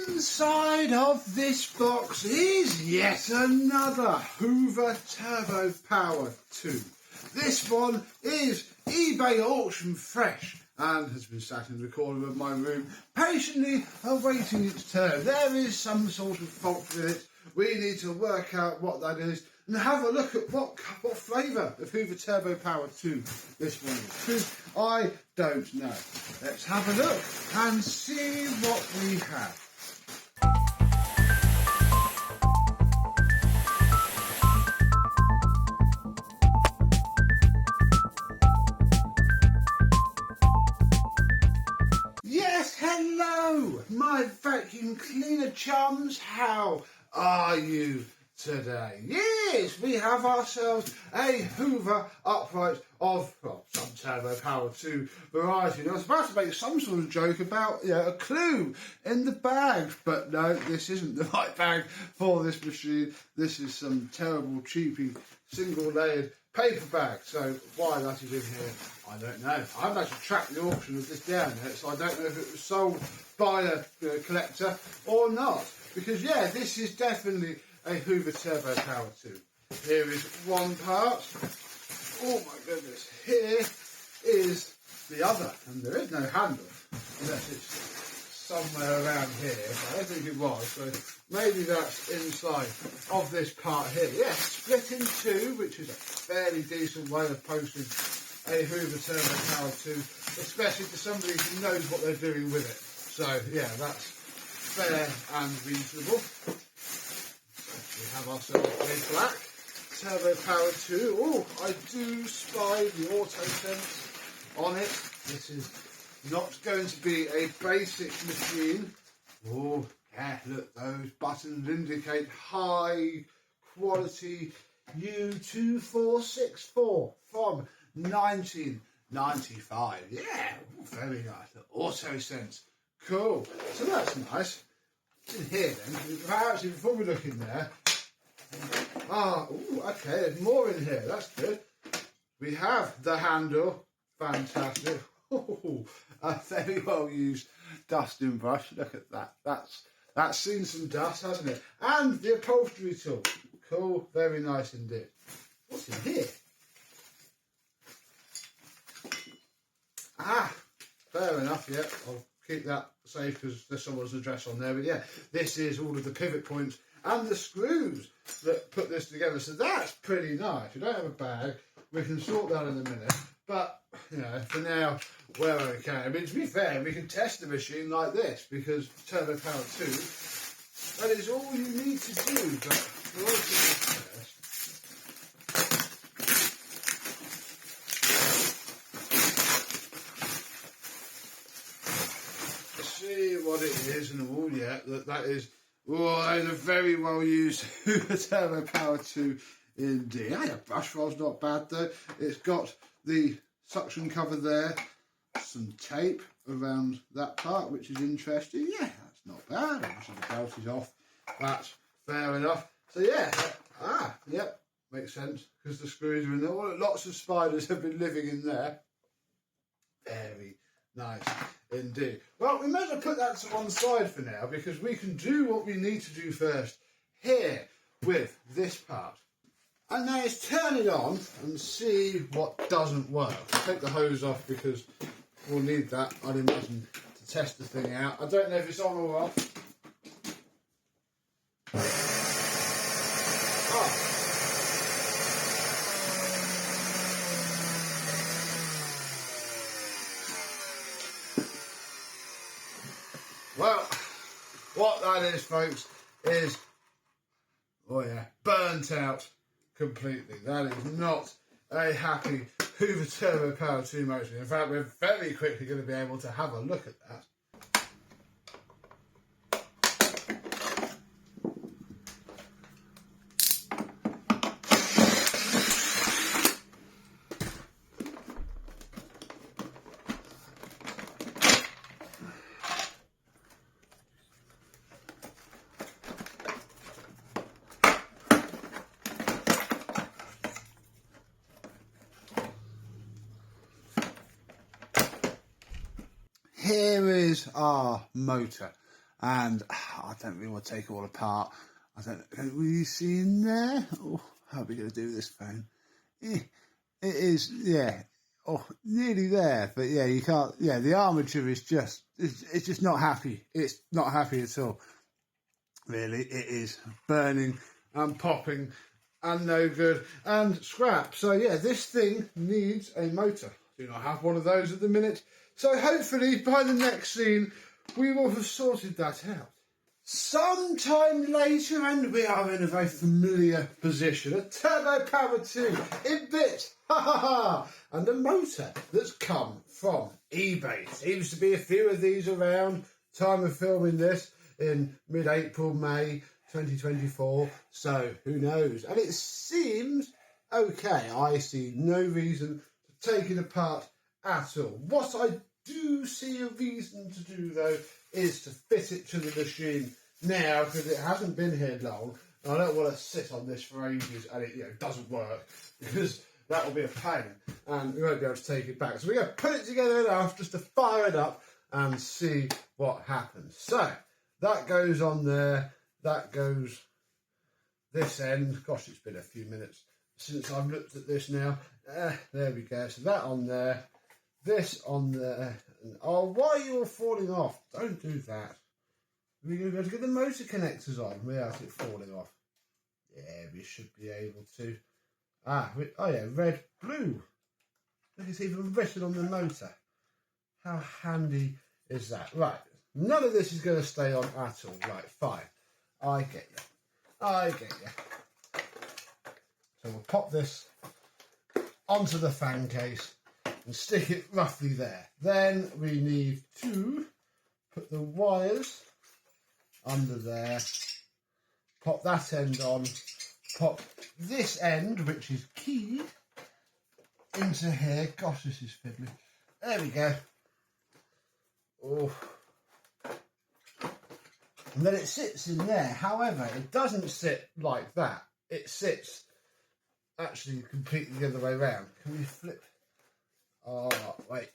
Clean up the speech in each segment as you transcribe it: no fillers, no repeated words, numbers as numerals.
Inside of this box is yet another Hoover Turbopower 2. This one is eBay auction fresh and has been sat in the corner of my room patiently awaiting its turn. There is some sort of fault with it. We need to work out what that is and have a look at what flavour of Hoover Turbopower 2 this one is, because I don't know. Let's have a look and see what we have. Yes, hello, my vacuum cleaner chums. How are you today? Yes, we have ourselves a Hoover upright of some Turbopower 2 variety. And I was about to make some sort of joke about a clue in the bag, but no, this isn't the right bag for this machine. This is some terrible, cheapy, single-layered paper bag. So why that is in here, I don't know. I haven't actually tracked the auction of this down yet, so I don't know if it was sold by a collector or not. Because yeah, this is definitely a Hoover Turbopower 2. Here is one part. Oh my goodness. Here is the other, and there is no handle unless it's somewhere around here. But I don't think it was, so maybe that's inside of this part here. Yeah, split in two, which is a fairly decent way of posting a Hoover Turbopower 2, especially to somebody who knows what they're doing with it. So yeah, that's fair and reasonable. We have ourselves a black Turbopower 2. Oh, I do spy the Autosense on it. This is not going to be a basic machine. Oh, yeah, look, those buttons indicate high quality U2464 from 1995. Yeah, very nice. Autosense. Cool. So that's nice. In here then, actually before we look in there, okay, there's more in here, that's good. We have the handle, fantastic. Ooh, a very well used dusting brush, look at that, that's seen some dust, hasn't it? And the upholstery tool, cool, very nice indeed. What's in here? Fair enough, yeah, I'll keep that safe because there's someone's address on there. But yeah, this is all of the pivot points and the screws that put this together. So that's pretty nice. We don't have a bag. We can sort that in a minute. But, for now, we're okay. I mean, to be fair, we can test the machine like this because Turbopower 2, that is all you need to do. But we'll do this first. See what it is, and that is a very well used Hoover Turbopower 2 indeed. The brush roll's not bad though. It's got the suction cover there, some tape around that part, which is interesting. Yeah, that's not bad. Obviously the belt is off. That's fair enough. So yeah, yep, makes sense because the screws are in there. Well, lots of spiders have been living in there. Very nice indeed. Well, we may as well put that to one side for now because we can do what we need to do first here with this part. And now let's turn it on and see what doesn't work. I'll take the hose off because we'll need that, I'd imagine, to test the thing out. I don't know if it's on or off. Well, what that is, folks, is, burnt out completely. That is not a happy Hoover Turbopower 2 motor. In fact, we're very quickly going to be able to have a look at that. Here is our motor, and I don't really want to take it all apart. I don't know, will you see in there? Oh, how are we going to do this phone? It is, yeah, oh, nearly there, but yeah, you can't, yeah, the armature is just, it's just not happy. It's not happy at all. Really, it is burning and popping and no good and scrap. So yeah, this thing needs a motor. Do not have one of those at the minute. So hopefully by the next scene, we will have sorted that out. Sometime later, and we are in a very familiar position, a Turbopower 2 in bits, ha ha ha, and a motor that's come from eBay. Seems to be a few of these around, time of filming this in mid-April, May 2024, so who knows. And it seems okay. I see no reason to take it apart at all. What I do see a reason to do, though, is to fit it to the machine now, because it hasn't been here long. And I don't want to sit on this for ages and it doesn't work, because that will be a pain and we won't be able to take it back. So we're going to put it together enough just to fire it up and see what happens. So that goes on there, that goes this end. Gosh, it's been a few minutes since I've looked at this now. There we go. So that on there, this on there. And, oh, why are you all falling off? Don't do that. We're going to be able to get the motor connectors on without it falling off. Yeah, we should be able to. Oh yeah, red, blue. Look, it's even written on the motor. How handy is that? Right, none of this is going to stay on at all. Right, fine. I get you. So we'll pop this onto the fan case and stick it roughly there. Then we need to put the wires under there, pop that end on, pop this end, which is keyed, into here. Gosh, this is fiddly. There we go. Oh. And then it sits in there. However, it doesn't sit like that. It sits actually completely the other way around. Can we flip? Oh, wait.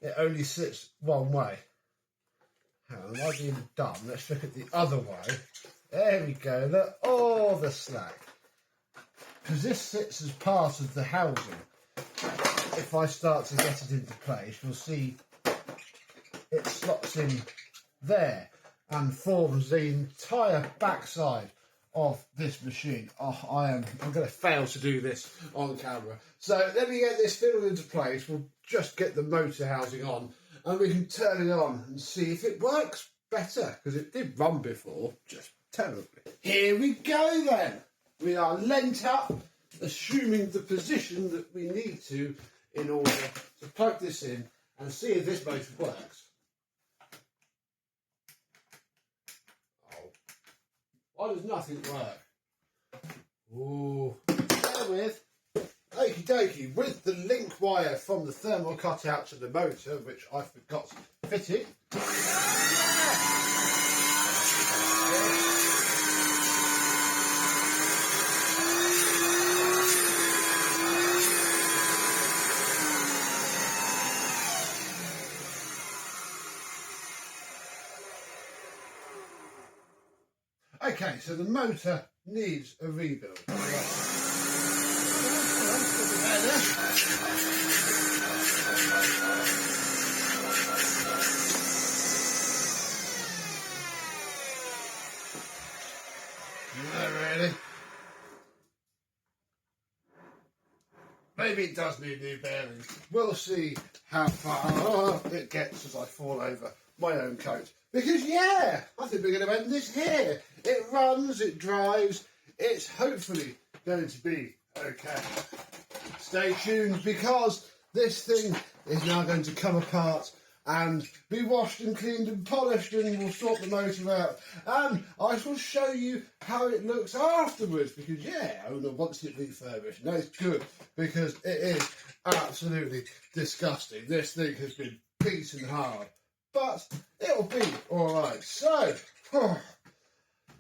It only sits one way. Am I being dumb? Let's look at the other way. There we go. Look, all the slack. Because this sits as part of the housing. If I start to get it into place, you'll see it slots in there and forms the entire backside of this machine. Oh, I'm going to fail to do this on camera. So let me get this fiddled into place. We'll just get the motor housing on and we can turn it on and see if it works better, because it did run before, just terribly. Here we go then. We are lent up, assuming the position that we need to in order to plug this in and see if this motor works. Oh, why does nothing work? Oh, bear with. Okie dokie, with the link wire from the thermal cutout to the motor, which I forgot to fit it. Okay, so the motor needs a rebuild. Really? Maybe it does need new bearings. We'll see how far it gets as I fall over my own coat. Because yeah, I think we're going to end this here. It runs, it drives, it's hopefully going to be okay. Stay tuned, because this thing is now going to come apart and be washed and cleaned and polished, and we'll sort the motor out. And I shall show you how it looks afterwards, because yeah, owner wants it refurbished. No, it's good, because it is absolutely disgusting. This thing has been beaten hard, but it'll be alright. So,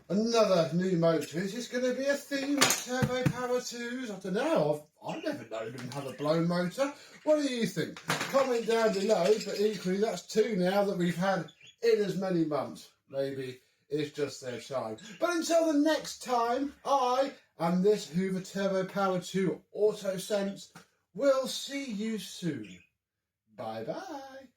another new motor. Is this going to be a theme of Turbopower 2s? I don't know. I've never known them have a blown motor. What do you think? Comment down below, but equally that's two now that we've had in as many months. Maybe it's just their time. But until the next time, I and this Hoover Turbopower 2 Autosense will see you soon. Bye bye.